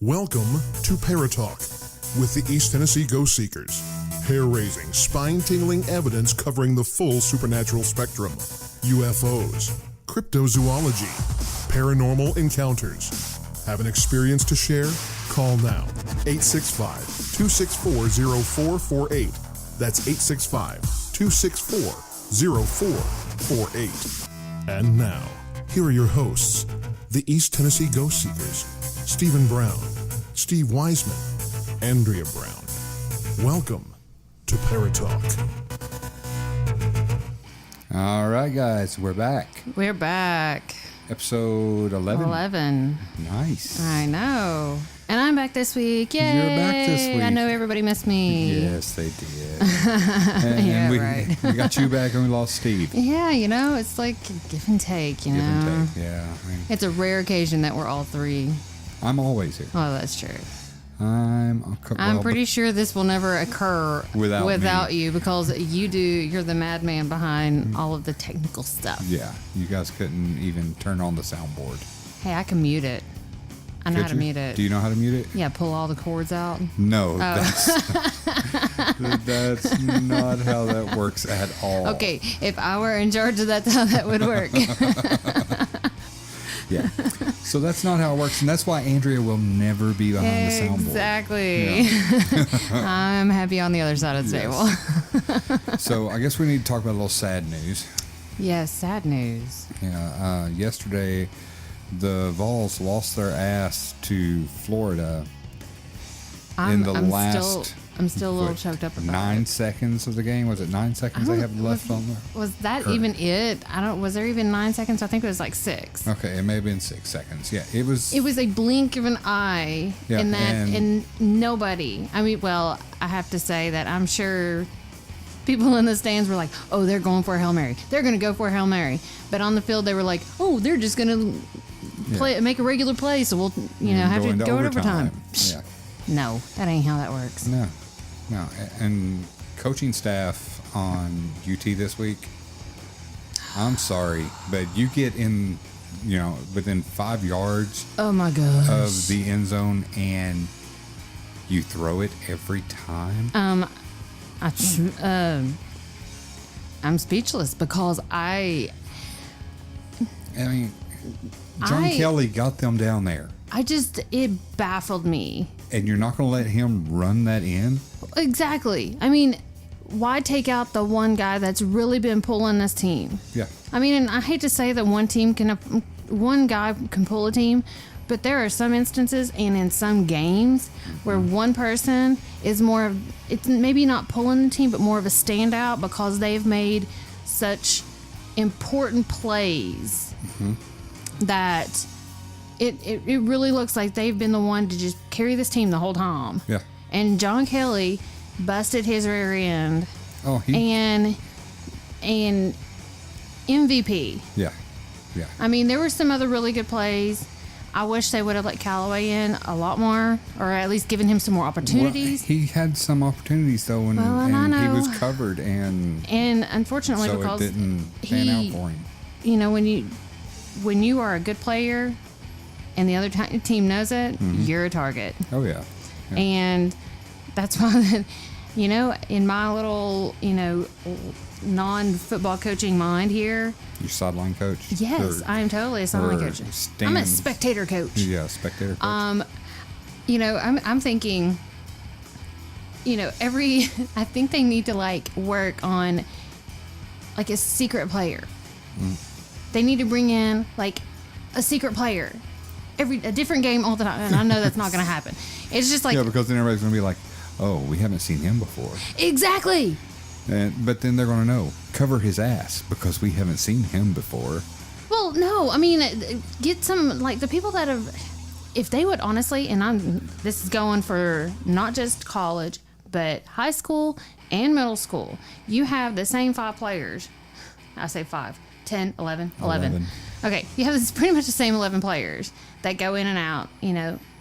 Welcome to Paratalk with the East Tennessee Ghost Seekers. Hair-raising, spine-tingling evidence covering the full supernatural spectrum. UFOs, cryptozoology, paranormal encounters. Have an experience to share? Call now. 865-264-0448. That's 865-264-0448. And now, here are your hosts, the East Tennessee Ghost Seekers, Stephen Brown, Steve Wiseman, Andrea Brown. Welcome to Paratalk. All right, guys, we're back. We're back. Episode 11. 11. Nice. I know. And I'm back this week. Yay. You're back this week. I know everybody missed me. Yes, they did. and right. we got you back and we lost Steve. Yeah, you know, it's like give and take, you know. Give and take, yeah. It's a rare occasion that we're all three. I'm always here. Oh, that's true. I'm pretty sure this will never occur without you because you're the madman behind all of the technical stuff. Yeah, you guys couldn't even turn on the soundboard. Hey, I can mute it. I know how to mute it. Do you know how to mute it? Yeah, pull all the cords out. No, that's not how that works at all. Okay, if I were in charge of that, how that would work. Yeah. So that's not how it works, and that's why Andrea will never be behind the soundboard. Exactly. Yeah. I'm happy on the other side of the table. So I guess we need to talk about a little sad news. Yes, sad news. Yeah. Yesterday, the Vols lost their ass to Florida I'm still a little choked up about 9 seconds of the game. Was it 9 seconds they have left on there? Was that even it? Was there even 9 seconds? I think it was like 6. Okay, it may have been 6 seconds. Yeah, it was. It was a blink of an eye, yeah, and nobody. I mean, well, I have to say that I'm sure people in the stands were like, "Oh, they're going for a Hail Mary. They're going to go for a Hail Mary." But on the field, they were like, "Oh, they're just going to make a regular play, so we'll have to go to overtime." Yeah. No, that ain't how that works. No. And coaching staff on UT this week, I'm sorry, but you get in, within 5 yards oh my gosh. of the end zone and you throw it every time. I'm speechless because I mean, John Kelly got them down there. It baffled me. And you're not going to let him run that in? Exactly. I mean, why take out the one guy that's really been pulling this team? Yeah. I mean, and I hate to say that one guy can pull a team, but there are some instances and in some games where one person is it's maybe not pulling the team, but more of a standout because they've made such important plays that it really looks like they've been the one to just carry this team the whole time. Yeah. And John Kelly busted his rear end. Oh, and MVP. Yeah. Yeah. I mean, there were some other really good plays. I wish they would have let Callaway in a lot more, or at least given him some more opportunities. Well, he had some opportunities though, and he was covered, and unfortunately, so because it didn't pan out for him. When you are a good player, and the other team knows it, you're a target. Oh yeah. And that's why, in my little, non-football coaching mind here. You're sideline coach? Yes, I am totally a sideline coach. I'm a spectator coach. Yeah, spectator coach. I'm thinking, I think they need to work on a secret player. They need to bring in a secret player. A different game all the time, and I know that's not going to happen. It's just because then everybody's going to be like, "Oh, we haven't seen him before." Exactly. But then they're going to know, cover his ass because we haven't seen him before. Well, no, I mean, get some the people that have, if they would honestly, and this is going for not just college, but high school and middle school. You have the same 5 players. I say 5, 10, 11. Okay, you have pretty much the same 11 players that go in and out,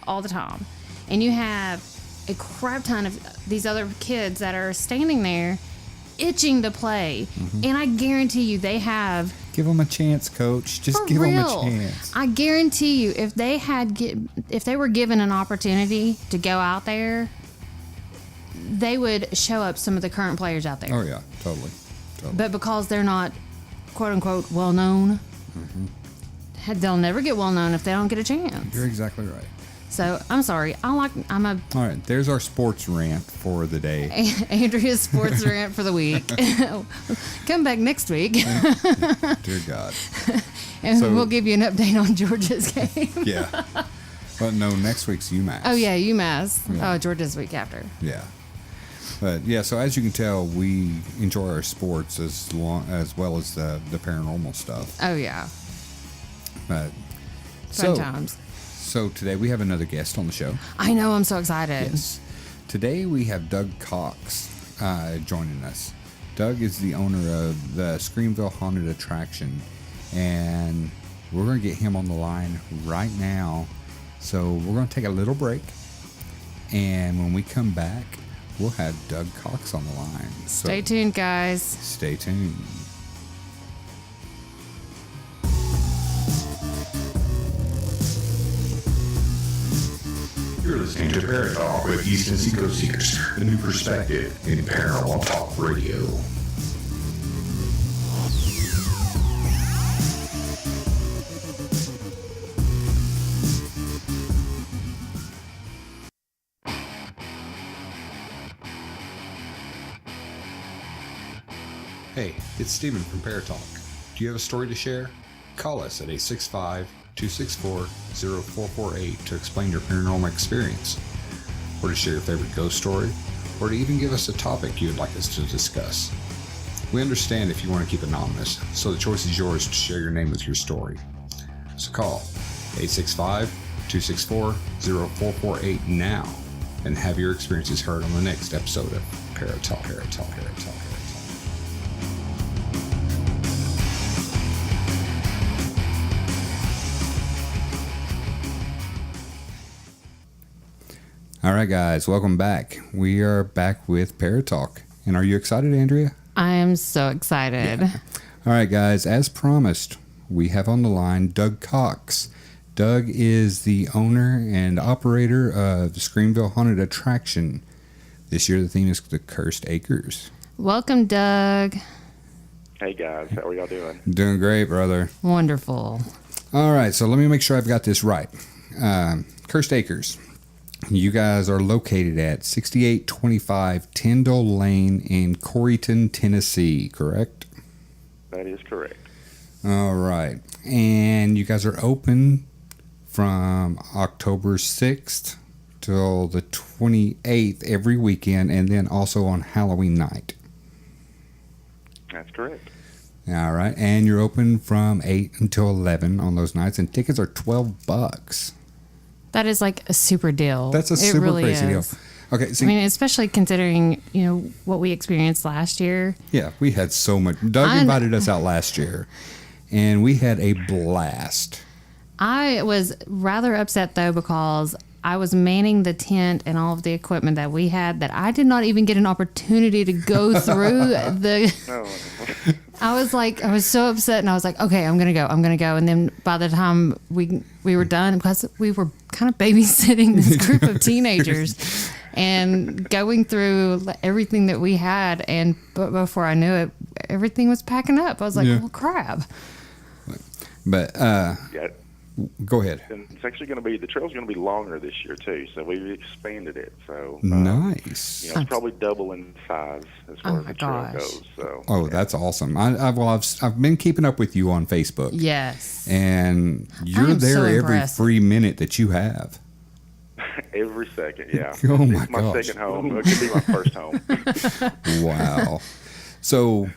all the time. And you have a crap ton of these other kids that are standing there itching to play. And I guarantee you they have. Give them a chance, Coach. Just give them a chance. I guarantee you, if they were given an opportunity to go out there, they would show up some of the current players out there. Oh yeah, totally. But because they're not, quote unquote, well known, they'll never get well known if they don't get a chance. You're exactly right. So I'm sorry. All right, there's our sports rant for the day. Andrea's sports rant for the week. Come back next week. Dear God. And we'll give you an update on Georgia's game. Yeah. But no, next week's UMass. Oh yeah, UMass. Yeah. Oh, Georgia's week after. Yeah. But yeah, so as you can tell, we enjoy our sports as well as the paranormal stuff. Oh yeah. But Fun times. So today we have another guest on the show. I know, I'm so excited. Yes. Today we have Doug Cox joining us. Doug is the owner of the Screamville Haunted Attraction, and we're going to get him on the line right now. So we're going to take a little break, and when we come back, we'll have Doug Cox on the line. So stay tuned, guys. Stay tuned. You're listening to Paranormal Talk with East Tennessee Ghost Seekers, a new perspective in paranormal talk radio. Hey, it's Stephen from Paratalk. Do you have a story to share? Call us at 865-264-0448 to explain your paranormal experience, or to share your favorite ghost story, or to even give us a topic you would like us to discuss. We understand if you want to keep anonymous, so the choice is yours to share your name with your story. So call 865-264-0448 now and have your experiences heard on the next episode of Paratalk. All right, guys, welcome back. We are back with Paratalk. And are you excited, Andrea? I am so excited. Yeah. All right, guys, as promised, we have on the line Doug Cox. Doug is the owner and operator of the Screamville Haunted Attraction. This year, the theme is the Cursed Acres. Welcome, Doug. Hey, guys. How are y'all doing? Doing great, brother. Wonderful. All right, so let me make sure I've got this right. Cursed Acres. You guys are located at 6825 Tyndall Lane in Corryton, Tennessee, correct? That is correct. All right. And you guys are open from October 6th till the 28th every weekend, and then also on Halloween night. That's correct. All right. And you're open from 8 until 11 on those nights, and tickets are $12. That is like a super deal. That's a super really crazy is. deal. Okay, see, I mean, especially considering, what we experienced last year. Yeah, we had so much. Doug invited us out last year, and we had a blast. I was rather upset, though, because I was manning the tent and all of the equipment that we had that I did not even get an opportunity to go through the... Oh. I was so upset, and I was like, okay, I'm going to go. And then by the time we were done, because we were kind of babysitting this group of teenagers and going through everything that we had, but before I knew it, everything was packing up. I was like, well, crap. But, yeah. Go ahead. And it's actually the trail's going to be longer this year, too, so we've expanded it. So nice. It's probably double in size as far as the trail goes. So, that's awesome. I've been keeping up with you on Facebook. Yes. And you're there so every impressed. free minute that you have. Every second, yeah. Oh, my It's my gosh. second home. It could be my first home. Wow. So,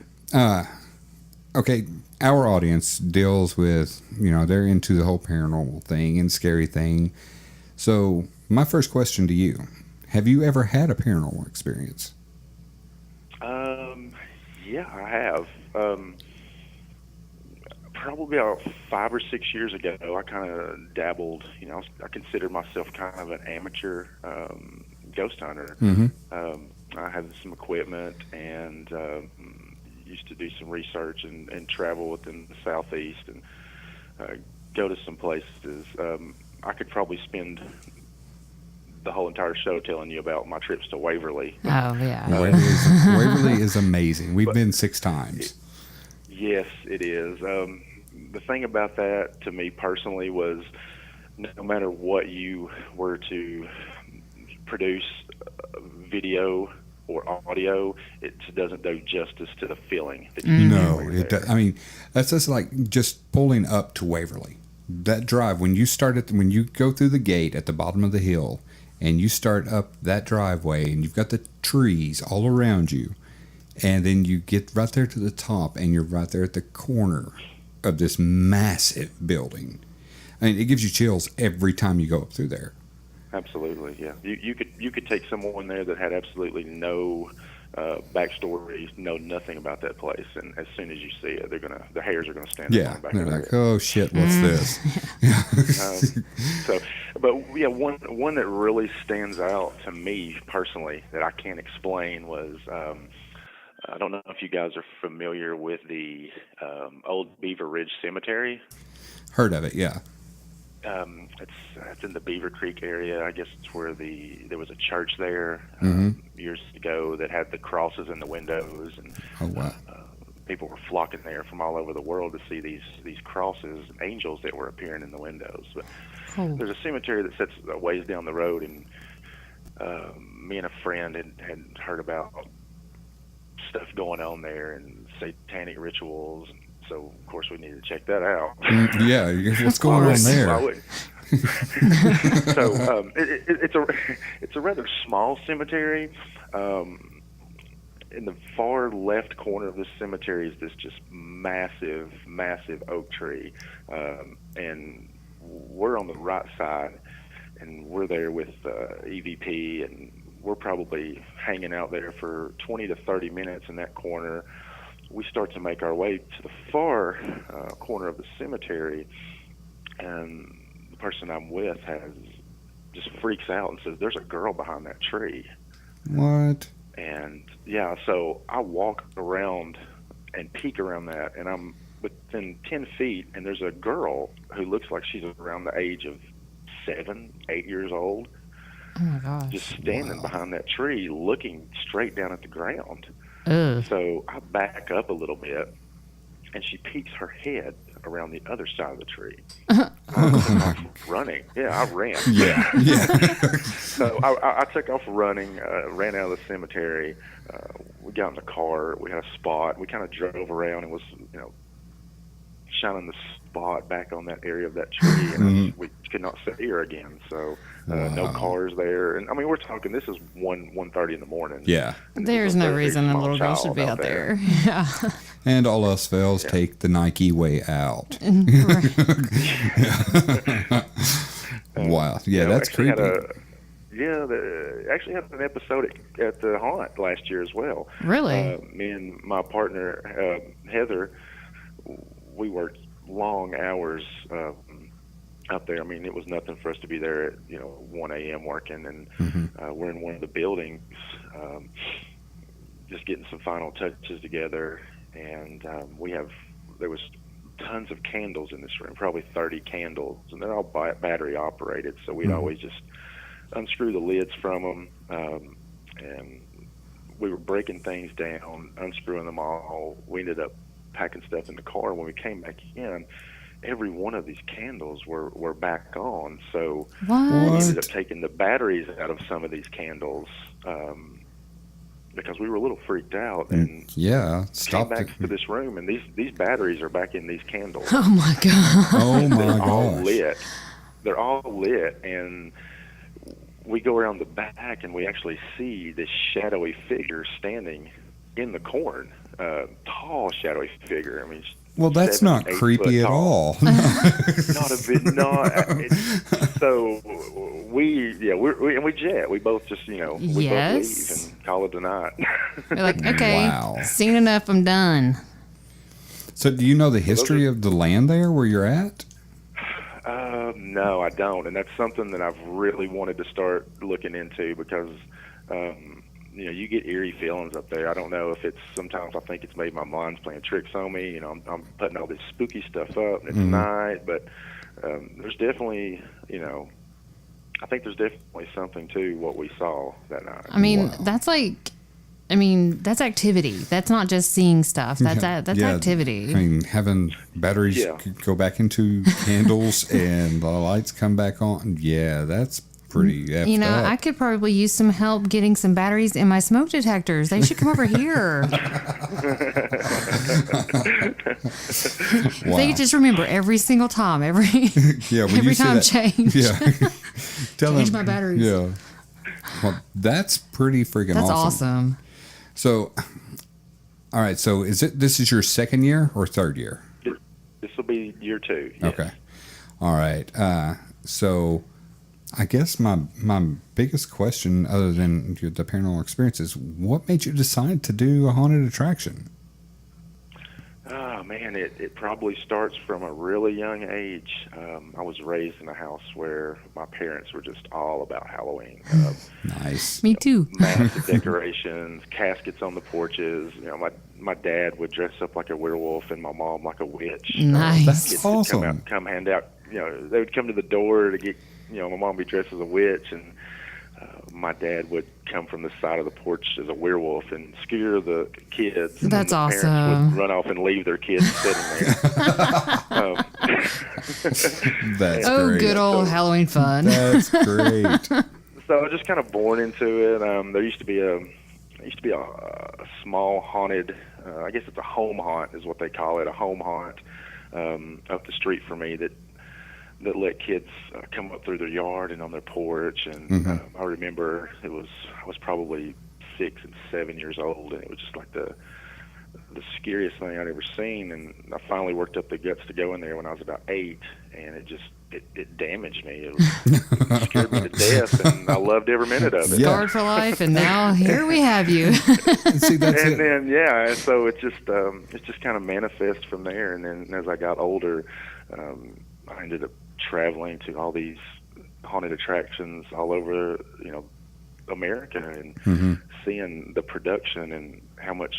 okay, our audience deals with, they're into the whole paranormal thing and scary thing. So, my first question to you, have you ever had a paranormal experience? Yeah, I have. Probably about 5 or 6 years ago, I kind of dabbled. I considered myself kind of an amateur ghost hunter. Mm-hmm. I had some equipment and used to do some research and travel within the Southeast and go to some places. I could probably spend the whole entire show telling you about my trips to Waverly. Oh, yeah. Waverly is amazing. We've been 6 times. Yes, it is. The thing about that, to me personally, was no matter what you were to produce, video or audio, it just doesn't do justice to the feeling that you No, it does. I mean, that's just like just pulling up to Waverly. That drive, when you go through the gate at the bottom of the hill, and you start up that driveway, and you've got the trees all around you, and then you get right there to the top, and you're right there at the corner of this massive building. I mean, it gives you chills every time you go up through there. Absolutely, yeah. You could take someone there that had absolutely no backstory, know nothing about that place, and as soon as you see it, their hairs are gonna stand up on the back they're of their like, head. oh shit, what's this? But yeah, one that really stands out to me personally that I can't explain was I don't know if you guys are familiar with the old Beaver Ridge Cemetery. Heard of it, yeah. It's in the Beaver Creek area. I guess it's where there was a church there years ago that had the crosses in the windows, and Oh wow. People were flocking there from all over the world to see these crosses, angels that were appearing in the windows. But there's a cemetery that sits a ways down the road, and me and a friend had heard about stuff going on there and satanic rituals. So, of course, we needed to check that out. Yeah, what's going on there? So it's a rather small cemetery. In the far left corner of this cemetery is this just massive oak tree, and we're on the right side, and we're there with EVP, and we're probably hanging out there for 20 to 30 minutes in that corner. We start to make our way to the far corner of the cemetery, and the person I'm with just freaks out and says, "There's a girl behind that tree." What? And yeah, so I walk around and peek around that, and I'm within 10 feet, and there's a girl who looks like she's around the age of 7, 8 years old. Oh my gosh. Just standing behind that tree, looking straight down at the ground. So I back up a little bit, and she peeks her head around the other side of the tree. I took off running. Yeah, I ran. Yeah. So I took off running, ran out of the cemetery. We got in the car. We had a spot. We kind of drove around and was, shining the spot back on that area of that tree, and we could not see her again. So no cars there, and I mean, we're talking. This is 1:30 in the morning. Yeah. There's no reason a little girl should be out there. Yeah. And all else fails, take the Nike way out. Wow. Yeah, that's creepy. Actually had an episode at the haunt last year as well. Really? Me and my partner Heather, we worked long hours up there. I mean, it was nothing for us to be there at 1 a.m. working, and we're in one of the buildings, just getting some final touches together. And there was tons of candles in this room, probably 30 candles, and they're all battery operated. So we'd always just unscrew the lids from them, and we were breaking things down, unscrewing them all. We ended up packing stuff in the car. When we came back in, every one of these candles were back on. So we ended up taking the batteries out of some of these candles, because we were a little freaked out, and came back to this room, and these batteries are back in these candles. Oh my god! Oh my They're gosh! all lit. They're all lit, and we go around the back, and we actually see this shadowy figure standing in the corn. Tall, shadowy figure. I mean, well, that's not creepy at all. Not a bit. So we jet. We both just we both leave and call it a night. You're like, okay, seen enough. I'm done. So, do you know the history of the land there where you're at? No, I don't, and that's something that I've really wanted to start looking into, because you get eerie feelings up there. I don't know if it's, sometimes I think it's maybe my mind's playing tricks on me. I'm putting all this spooky stuff up, and it's night, but there's definitely, I think there's definitely something to what we saw that night. I mean, that's activity. That's not just seeing stuff. That's activity. I mean, having batteries go back into candles and the lights come back on. Yeah, that's pretty effed up. I could probably use some help getting some batteries in my smoke detectors. They should come over here. Wow. They just remember every single time, every time change. Yeah. Change my batteries. Yeah. Well, that's pretty freaking awesome. That's awesome. So, all right. So, this is your second year or third year? This will be year 2. Yes. Okay. All right. So, I guess my biggest question, other than the paranormal experience, is what made you decide to do a haunted attraction? Oh man, it probably starts from a really young age. I was raised in a house where my parents were just all about Halloween. Nice. Me too. Massive decorations, caskets on the porches. My dad would dress up like a werewolf and my mom like a witch. Nice. That's awesome. Come hand out. They would come to the door to get. My mom would be dressed as a witch, and my dad would come from the side of the porch as a werewolf and scare the kids. And That's the awesome. Parents would run off and leave their kids sitting there. That's great. Good old Halloween fun. That's great. So I was just kind of born into it. There used to be a small haunted, I guess it's a home haunt is what they call it, a home haunt up the street from me that let kids come up through their yard and on their porch. And I remember I was probably 6 and 7 years old, and it was just like the scariest thing I'd ever seen. And I finally worked up the guts to go in there when I was about 8, and it damaged me. It scared me to death, and I loved every minute of it. Scarred for life, and now here we have you. See, that's and it. then so it just kind of manifests from there. And then as I got older, I ended up traveling to all these haunted attractions all over, America, and seeing the production and how much,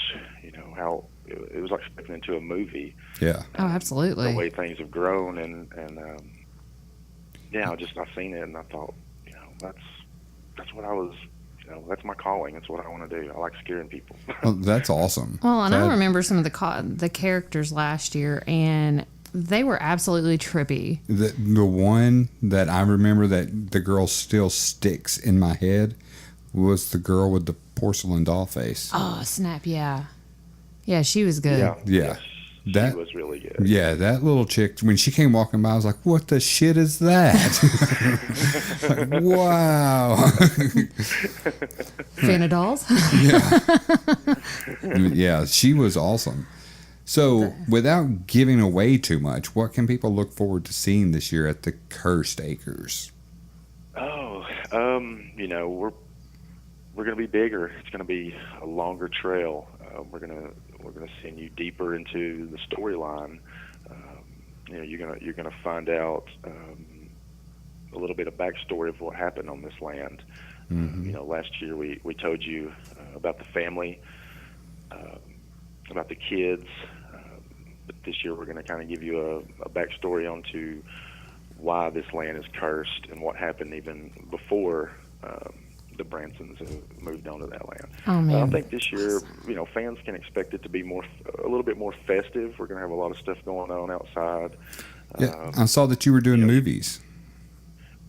how it was like stepping into a movie. Yeah. Oh, absolutely. The way things have grown, and I've seen it, and I thought, that's what I was. That's my calling. That's what I want to do. I like scaring people. Well, that's awesome. Well, and I remember some of the characters last year, and they were absolutely trippy. The one that I remember that the girl still sticks in my head was the girl with the porcelain doll face. Oh, snap, yeah. Yeah, she was good. Yeah. Yes, That she was really good. Yeah, that little chick, when she came walking by, I was like, what the shit is that? Like, wow. Fan of dolls? Yeah. Yeah, she was awesome. So, without giving away too much, what can people look forward to seeing this year at the Cursed Acres? Oh, we're going to be bigger. It's going to be a longer trail. We're going to send you deeper into the storyline. You're going to find out a little bit of backstory of what happened on this land. Last year we told you about the family, about the kids. But this year we're going to kind of give you a backstory onto why this land is cursed and what happened even before the Bransons moved onto that land. Oh, man. I think this year, fans can expect it to be a little bit more festive. We're going to have a lot of stuff going on outside. Yeah, I saw that you were doing movies.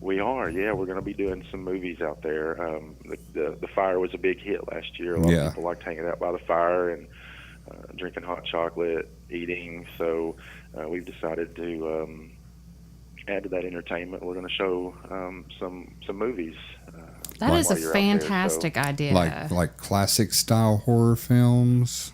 We are, yeah. We're going to be doing some movies out there. The fire was a big hit last year. A lot of people liked hanging out by the fire and drinking hot chocolate, eating. So we've decided to add to that entertainment. We're going to show some movies. That is a fantastic idea. Like classic style horror films.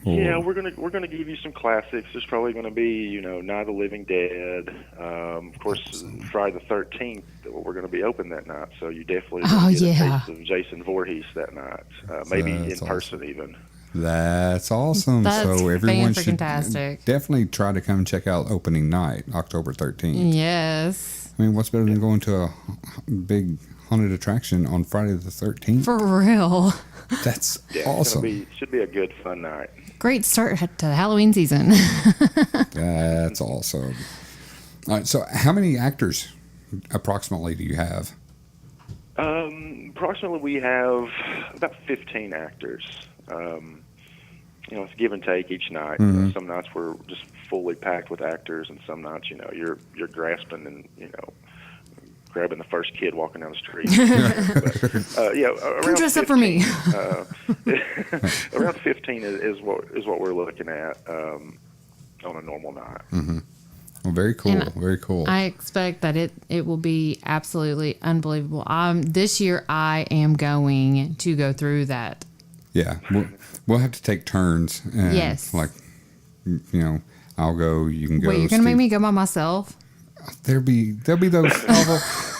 Yeah, we're gonna give you some classics. There's probably going to be Night of the Living Dead. Of course, Friday the 13th. We're going to be open that night, so you definitely get a taste of Jason Voorhees that night. Maybe in person even. That's awesome. That's so everyone should fantastic. Definitely try to come check out opening night, October 13th. Yes. I mean, what's better than going to a big haunted attraction on Friday the 13th? For real. That's Yeah, awesome. Should be a good, fun night. Great start to the Halloween season. That's awesome. All right, so how many actors approximately do you have? Approximately, we have about 15 actors. It's give and take each night. Mm-hmm. Some nights we're just fully packed with actors, and some nights, you're grasping and grabbing the first kid walking down the street. Around Come dress 15, up for me. Around 15 is what we're looking at on a normal night. Mm-hmm. Well, very cool. And very cool. I expect that it will be absolutely unbelievable. This year I am going to go through that. Yeah, we'll have to take turns. And Yes. Like, I'll go. You can go. Wait, you're gonna make me go by myself? There'll be those.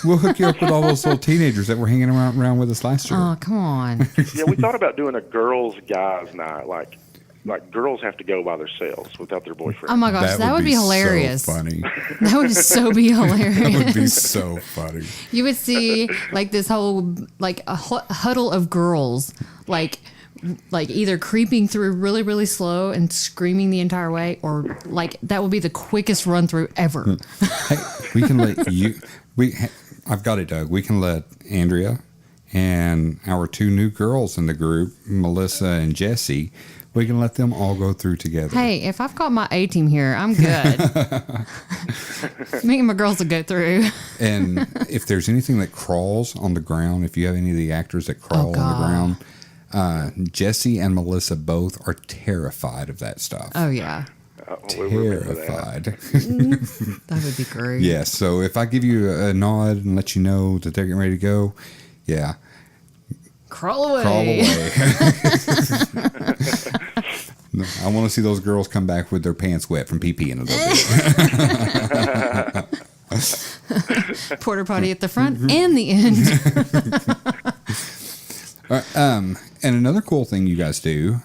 We'll hook you up with all those little teenagers that were hanging around with us last year. Oh, come on. Yeah, we thought about doing a girls' guys' night, like girls have to go by themselves without their boyfriend. Oh my gosh, that would be hilarious. So funny. That would so be hilarious. That would be so funny. You would see like this whole like a huddle of girls like either creeping through really, really slow and screaming the entire way, or like that would be the quickest run through ever. Hey, we can let you. I've got it, Doug. We can let Andrea and our two new girls in the group, Melissa and Jessie. We can let them all go through together. Hey, if I've got my A team here, I'm good. Me and my girls will go through. And if there's anything that crawls on the ground, if you have any of the actors that crawl on the ground. Jesse and Melissa both are terrified of that stuff. Oh, yeah. Terrified. That would be great. Yeah, so if I give you a nod and let you know that they're getting ready to go, yeah. Crawl away. Crawl away. I want to see those girls come back with their pants wet from pee-pee in a little bit. Porta potty at the front and the end. All right, and another cool thing you guys do,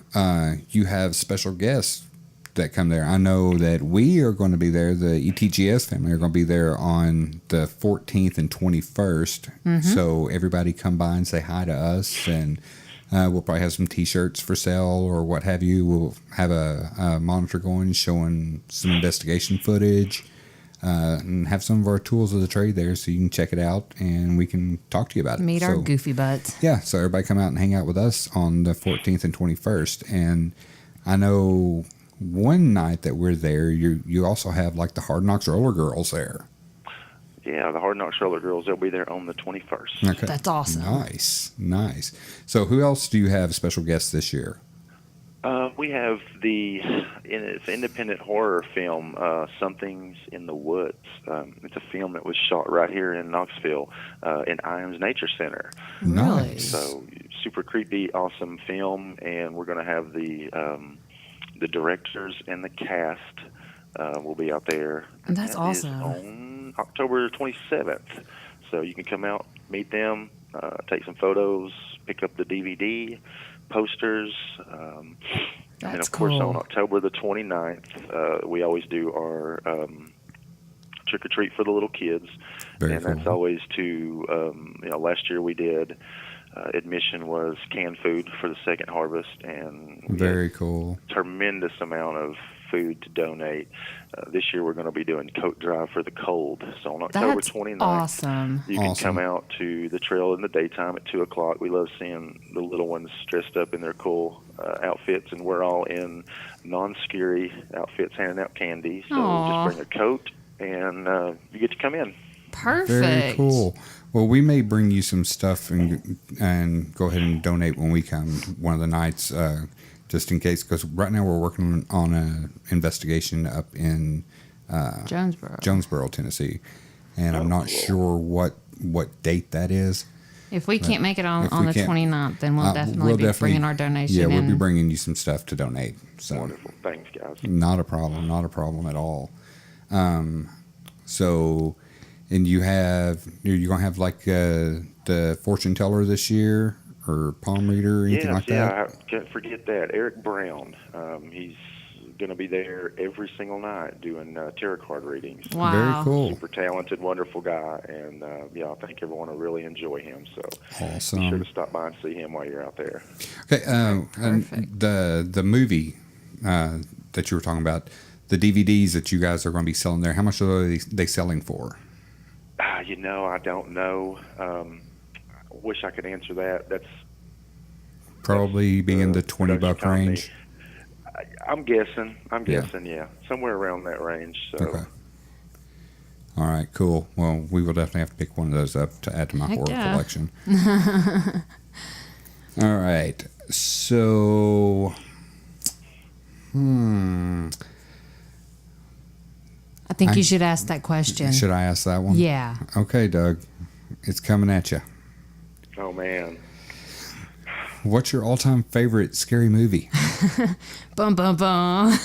you have special guests that come there. I know that we are going to be there. The ETGS family are going to be there on the 14th and 21st. Mm-hmm. So everybody come by and say hi to us, and we'll probably have some T-shirts for sale or what have you. We'll have a monitor going showing some investigation footage. And have some of our tools of the trade there so you can check it out and we can talk to you about it. Meet our goofy butts. Yeah, so everybody come out and hang out with us on the 14th and 21st. And I know one night that we're there, you also have like the Hard Knocks Roller Girls there. Yeah, the Hard Knocks Roller Girls, they'll be there on the 21st. Okay. That's awesome. Nice. So who else do you have special guests this year? We have it's an independent horror film, Something's in the Woods. It's a film that was shot right here in Knoxville, in Iams Nature Center. Nice. So super creepy, awesome film, and we're going to have the directors and the cast will be out there. And that's awesome. Is on October 27th. So you can come out, meet them, take some photos, pick up the DVD, posters. And of course, on October the 29th, we always do our trick or treat for the little kids. Very cool. That's always to, last year we did admission was canned food for the second harvest, and very cool. Tremendous amount of food to donate. This year we're going to be doing coat drive for the cold. So on October 29th, awesome. You can come out to the trail in the daytime at 2 o'clock. We love seeing the little ones dressed up in their cool outfits, and we're all in non-scary outfits handing out candy. So just bring a coat, and you get to come in. Perfect. Very cool. Well, we may bring you some stuff and go ahead and donate when we come one of the nights, just in case. Because right now we're working on an investigation up in Jonesboro, Tennessee, and I'm not sure what date that is. If we can't make it on the 29th, then we'll definitely be bringing our donation. Yeah, we'll be bringing you some stuff to donate. So wonderful. Thanks, guys. Not a problem at all. So. And you're going to have like the fortune teller this year or palm reader or anything like that? Yeah, I can't forget that. Eric Brown. He's going to be there every single night doing tarot card readings. Wow. Very cool. Super talented, wonderful guy, and I think everyone will really enjoy him. So Awesome. be sure to stop by and see him while you're out there. Okay, and the movie that you were talking about, the DVDs that you guys are going to be selling there, how much are they selling for? I don't know. Wish I could answer that. That's probably be in the $20 range. I'm guessing. Yeah, somewhere around that range. So. Okay. All right, cool. Well, we will definitely have to pick one of those up to add to my horror collection. All right. So, I think you should ask that question. Should I ask that one? Yeah. Okay, Doug. It's coming at you. Oh, man. What's your all-time favorite scary movie? Bum, bum, bum.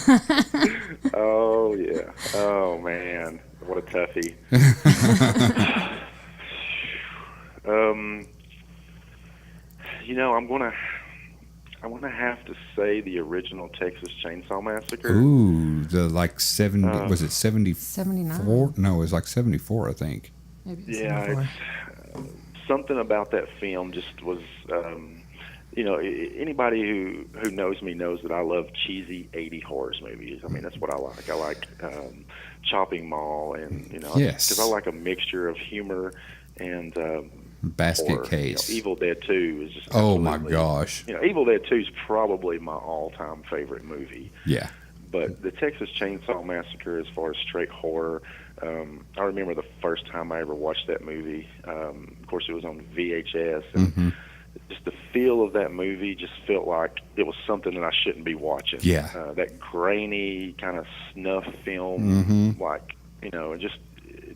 Oh, yeah. Oh, man. What a toughie. I'm gonna have to say the original Texas Chainsaw Massacre. Ooh, the like 70, was it 74? 79. No, it was like 74, I think. Maybe Yeah, something about that film just was, anybody who knows me knows that I love cheesy 80 horror movies. I mean, that's what I like. I like Chopping Mall, and yes, because I like a mixture of humor and Basket horror. Case. Evil Dead 2 is just oh my gosh. Evil Dead 2 is probably my all-time favorite movie. Yeah. But the Texas Chainsaw Massacre, as far as straight horror, I remember the first time I ever watched that movie. Of course, it was on VHS, and just the feel of that movie just felt like it was something that I shouldn't be watching. Yeah. That grainy kind of snuff film, it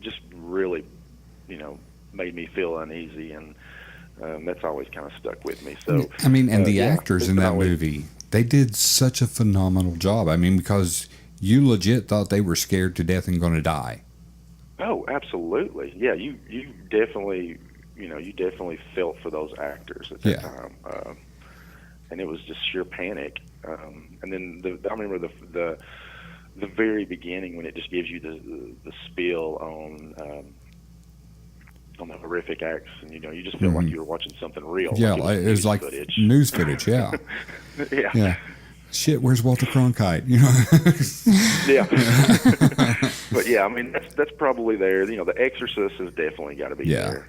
just really, made me feel uneasy, and that's always kind of stuck with me. So I mean, and the actors in that movie, they did such a phenomenal job. I mean, because you legit thought they were scared to death and going to die. Oh, absolutely. Yeah, you definitely, you definitely felt for those actors at that time, and it was just sheer panic. And then I remember the very beginning when it just gives you the spiel on the horrific acts, and you just feel like you were watching something real. Yeah, like it was like footage. news footage. Yeah. Yeah. Shit, where's Walter Cronkite? Yeah. But yeah, I mean that's probably there. The Exorcist has definitely got to be there.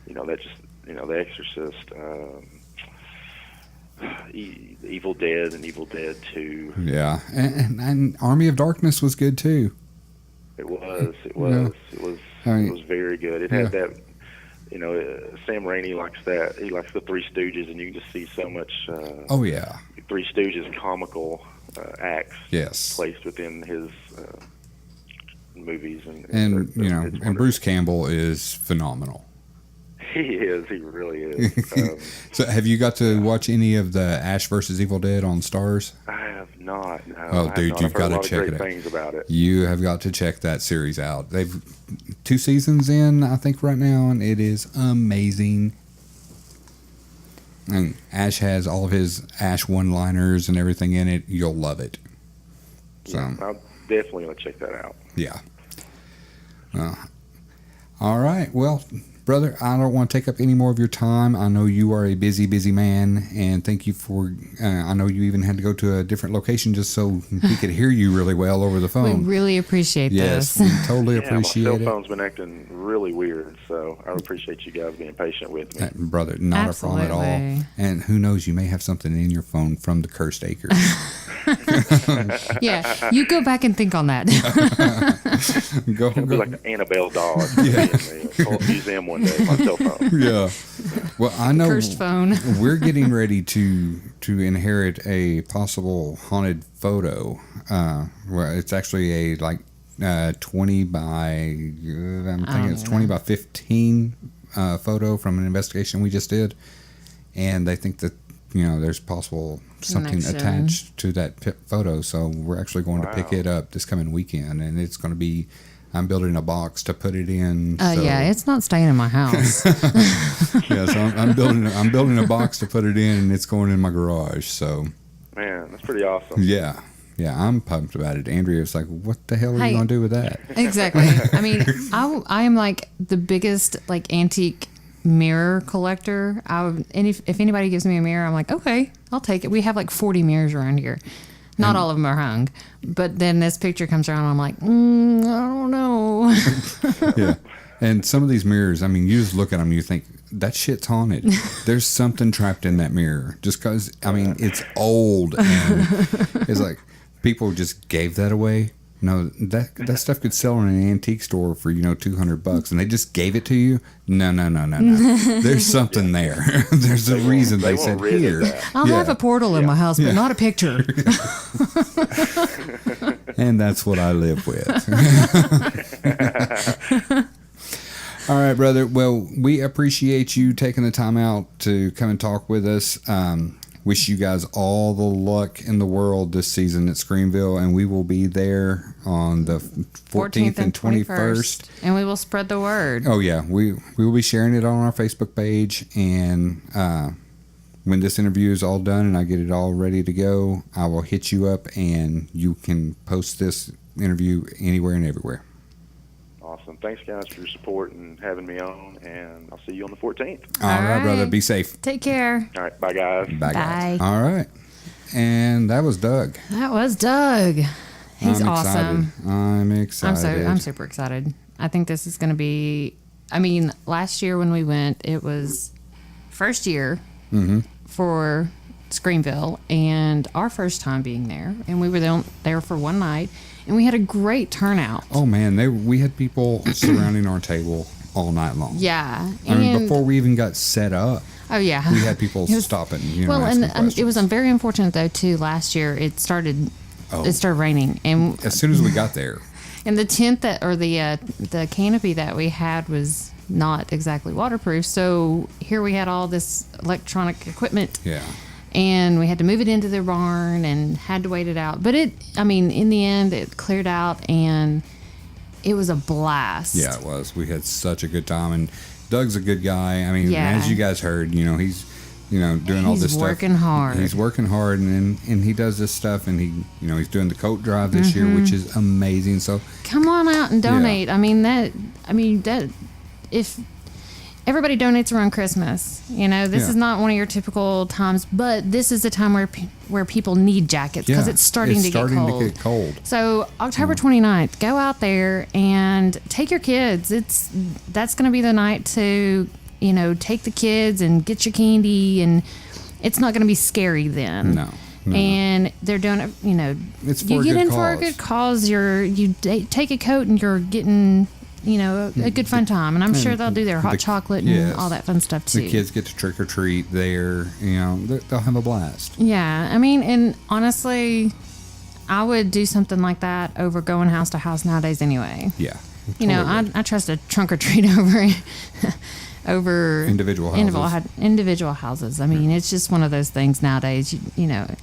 The Exorcist, Evil Dead, and Evil Dead 2. Yeah, and Army of Darkness was good too. It was. It was very good. It had that. Sam Raimi likes that. He likes the Three Stooges, and you can just see so much. Three Stooges comical acts. Yes. Placed within his movies, and Bruce Campbell is phenomenal. He is. He really is. So, have you got to watch any of the Ash vs. Evil Dead on Stars? I have not. No, oh, dude, you've got to check it out. Things about it. You have got to check that series out. They've 2 seasons in, I think, right now, and it is amazing. And Ash has all of his Ash one-liners and everything in it. You'll love it. So, yeah, I'm definitely going to check that out. Yeah. All right. Well, brother, I don't want to take up any more of your time. I know you are a busy, busy man, and thank you for, I know you even had to go to a different location just so we could hear you really well over the phone. We really appreciate this. Yes, we totally appreciate it. My cell phone's been acting really weird, so I appreciate you guys being patient with me. Brother, not Absolutely. a problem at all. And who knows, you may have something in your phone from the Cursed Acres. Yeah, you go back and think on that. It'll be like the Annabelle doll in the museum one day, my cell phone. Yeah. Well, I know Cursed phone. We're getting ready to inherit a possible haunted photo. Where it's actually a 20 by I'm thinking it's 20 by 15 photo from an investigation we just did, and they think that there's possible something attached to that photo, so we're actually going to pick it up this coming weekend, and it's going to be. I'm building a box to put it in. Yeah, it's not staying in my house. Yeah, so I'm building a box to put it in, and it's going in my garage. So, man, that's pretty awesome. Yeah, Yeah, I'm pumped about it. Andrea's like, what the hell are you going to do with that? Exactly. I mean, I am like the biggest like antique mirror collector. And if anybody gives me a mirror, I'm like, okay, I'll take it. We have like 40 mirrors around here. Not all of them are hung. But then this picture comes around, and I'm like, I don't know. Yeah. And some of these mirrors, I mean, you just look at them and you think, that shit's haunted. There's something trapped in that mirror. Just because, I mean, it's old. And it's like, people just gave that away. No, that stuff could sell in an antique store for, $200, and they just gave it to you. No. There's something there. There's a reason they said here. I'll have a portal in my house, but not a picture. And that's what I live with. All right, brother. Well, we appreciate you taking the time out to come and talk with us. Wish you guys all the luck in the world this season at Screamville, and we will be there on the 14th and 21st. And we will spread the word. Oh, yeah. We will be sharing it on our Facebook page, and when this interview is all done and I get it all ready to go, I will hit you up, and you can post this interview anywhere and everywhere. Awesome. Thanks, guys, for your support and having me on, and I'll see you on the 14th. All right, brother. Be safe. Take care. All right. Bye, guys. Bye, guys. All right. And that was Doug. That was Doug. He's awesome. I'm excited. I'm super excited. I think this is going to be, last year when we went, it was first year for Screamville and our first time being there. And we were there for one night. And we had a great turnout. Oh, man. We had people surrounding our table all night long. Yeah. I mean, before we even got set up. Oh, yeah. We had people stopping. And it was very unfortunate, though, too. Last year, it started raining. And as soon as we got there. And the tent the canopy that we had was not exactly waterproof. So here we had all this electronic equipment. Yeah. And we had to move it into the barn and had to wait it out. But in the end, it cleared out and it was a blast. Yeah, it was. We had such a good time. And Doug's a good guy. As you guys heard, he's, doing all this stuff. He's working hard. He's working hard and he does this stuff and he's doing the coat drive this year, which is amazing. So come on out and donate. Yeah. If everybody donates around Christmas. This is not one of your typical times, but this is a time where people need jackets because it's starting to get cold. So October 29th, go out there and take your kids. That's going to be the night to, take the kids and get your candy, and it's not going to be scary then. No. And they're doing it, it's for you get in cause. for a good cause. You take a coat and you're getting a good fun time. And I'm sure they'll do their hot chocolate and all that fun stuff too. The kids get to trick or treat there. They'll have a blast. Yeah. And honestly, I would do something like that over going house to house nowadays anyway. Yeah. I trust a trunk or treat over individual houses. It's just one of those things nowadays,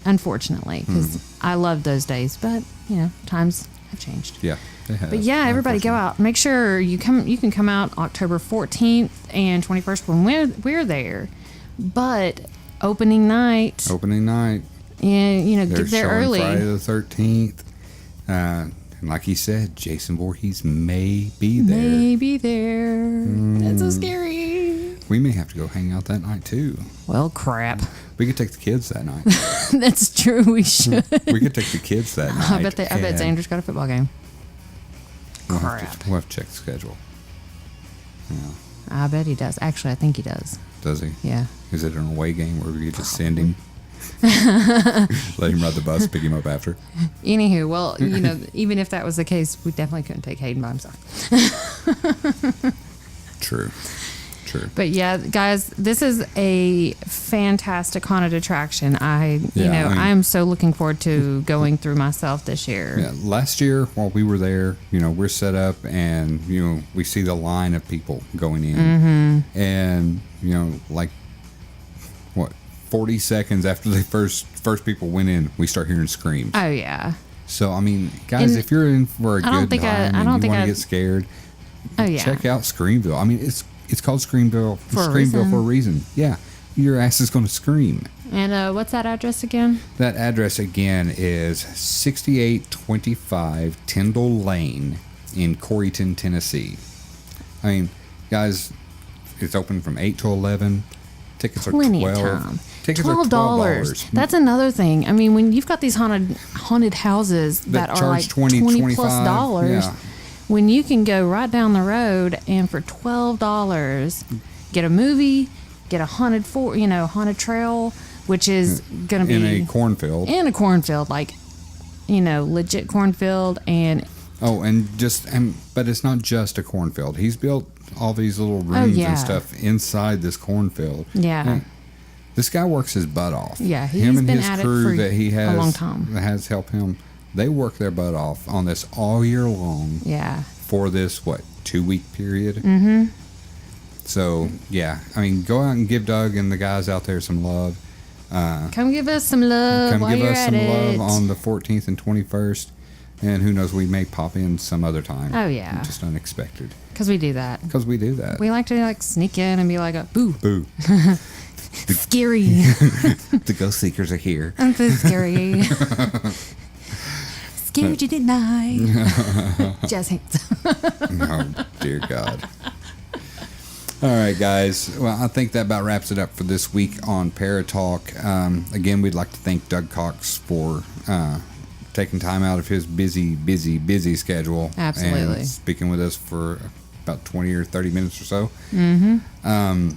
unfortunately, because I love those days, but, times have changed. Yeah. But yeah, everybody go out. Make sure you can come out October 14th and 21st when we're there. But opening night. Yeah, get there early. Friday the 13th. And like he said, Jason Voorhees may be there. That's so scary. We may have to go hang out that night too. Well, crap. We could take the kids that night. That's true. We should. We could take the kids that night. I bet Xander's got a football game. We'll have to check the schedule. Yeah. I bet he does. Actually, I think he does. Does he? Yeah. Is it an away game where we could just send him? Let him ride the bus, pick him up after? Anywho, well, even if that was the case, we definitely couldn't take Hayden by himself. True. But yeah, guys, this is a fantastic haunted attraction. I am so looking forward to going through myself this year. Yeah, last year while we were there, we're set up and we see the line of people going in, and 40 seconds after the first people went in, we start hearing screams. Oh yeah. So guys, if you're in for a good time and you want to get scared, check out Screamville. It's called Screamville for a reason. Yeah. your ass is going to scream. And what's that address again? That address again is 6825 Tyndall Lane in Corryton, Tennessee. I mean, guys, it's open from 8 to 11. Tickets are Plenty $12. of time. Tickets $12. That's another thing. I mean, when you've got these haunted houses that are like $20 plus dollars, yeah. When you can go right down the road and for $12 get a movie, get a haunted trail, which is going to be in a cornfield. Like, legit cornfield. And but it's not just a cornfield. He's built all these little rooms and stuff inside this cornfield. Yeah. And this guy works his butt off. Yeah, him and his crew that he has a long time. That has helped him. They work their butt off on this all year long. Yeah. For this 2-week period. Mm-hmm. So yeah, I mean, go out and give Doug and the guys out there some love. Come give us some love. Come while give you're us at some it. love on the 14th and 21st, and who knows, we may pop in some other time. Oh yeah, just unexpected. Because we do that. We like to sneak in and be like, boo. Scary. The ghost seekers are here. I'm so scary. Scared you, didn't I? Jazz hands. Oh, dear God. All right, guys. Well, I think that about wraps it up for this week on Paratalk. Again, we'd like to thank Doug Cox for taking time out of his busy schedule. Absolutely. And speaking with us for about 20 or 30 minutes or so. Mm-hmm. And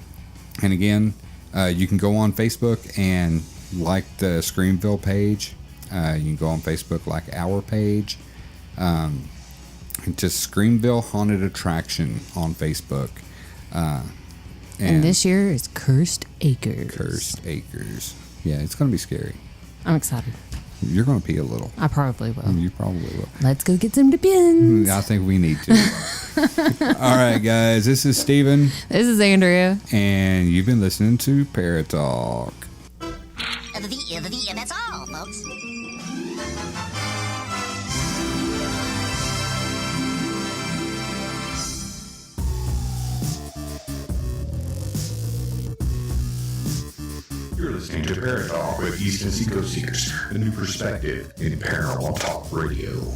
again, you can go on Facebook and like the Screamville page. You can go on Facebook, like our page. Just Screamville Haunted Attraction on Facebook. And this year is Cursed Acres. Yeah, it's going to be scary. I'm excited. You're going to pee a little. I probably will. You probably will. Let's go get some depends. I think we need to. All right, guys. This is Stephen. This is Andrea. And you've been listening to Paratalk. That's all, folks. You're listening to Paratalk with East Tennessee Ghost Seekers, a new perspective in paranormal talk radio.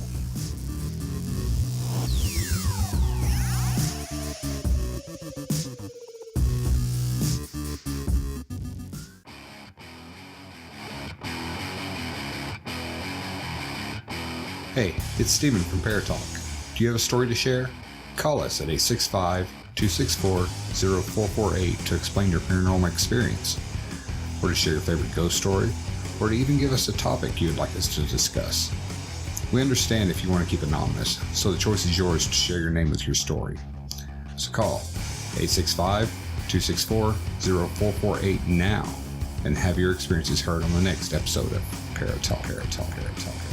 Hey, it's Stephen from Paratalk. Do you have a story to share? Call us at 865-264-0448 to explain your paranormal experience, or to share your favorite ghost story, or to even give us a topic you would like us to discuss. We understand if you want to keep anonymous, so the choice is yours to share your name with your story. So call 865-264-0448 now and have your experiences heard on the next episode of Paratalk.